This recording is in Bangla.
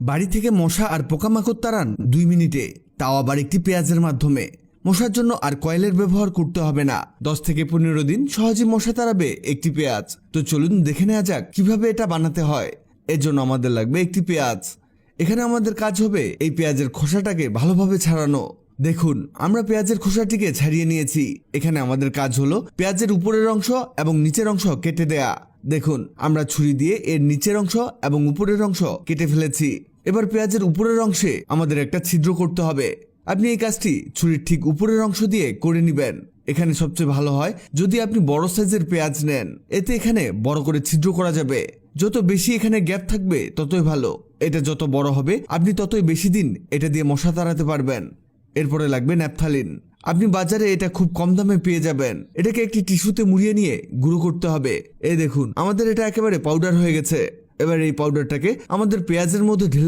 বাড়ি থেকে মশা আর পোকামাকড় তাড়ান 2 মিনিটে, তাও আবার একটি পেঁয়াজের মাধ্যমে। মশার জন্য আর কয়েলের ব্যবহার করতে হবে না। 10 থেকে 15 দিন সহজেই মশা তাড়াবে একটি পেঁয়াজ। তো চলুন দেখে নেওয়া যাক কিভাবে এটা বানাতে হয়। এর জন্য আমাদের লাগবে একটি পেঁয়াজ। এখানে আমাদের কাজ হবে এই পেঁয়াজের খোসাটাকে ভালোভাবে ছাড়ানো। দেখুন, আমরা পেঁয়াজের খোসাটিকে ছাড়িয়ে নিয়েছি। এখানে আমাদের কাজ হলো পেঁয়াজের উপরের অংশ এবং নিচের অংশ কেটে দেয়া। দেখুন, আমরা ছুরি দিয়ে এর নিচের অংশ এবং উপরের অংশ কেটে ফেলেছি। এবার পেঁয়াজের উপরের অংশে আমাদের একটা ছিদ্র করতে হবে। আপনি এই কাজটি ছুরির ঠিক উপরের অংশ দিয়ে করে নেবেন। এখানে সবচেয়ে ভালো হয় যদি আপনি বড় সাইজের পেঁয়াজ নেন, এতে এখানে বড় করে ছিদ্র করা যাবে। যত বেশি এখানে গ্যাপ থাকবে ততই ভালো। এটা যত বড় হবে আপনি ততই বেশি দিন এটা দিয়ে মশা তাড়াতে পারবেন। এরপরে লাগবে ন্যাপথালিন। আপনি বাজারে এটা খুব কম দামে পেয়ে যাবেন। এটাকে একটি টিস্যুতে মুড়িয়ে নিয়ে গুঁড়ো করতে হবে। এই দেখুন, আমাদের এটা একেবারে পাউডার হয়ে গেছে। এবার এই পাউডারটাকে আমাদের পেঁয়াজের মধ্যে ঢেলে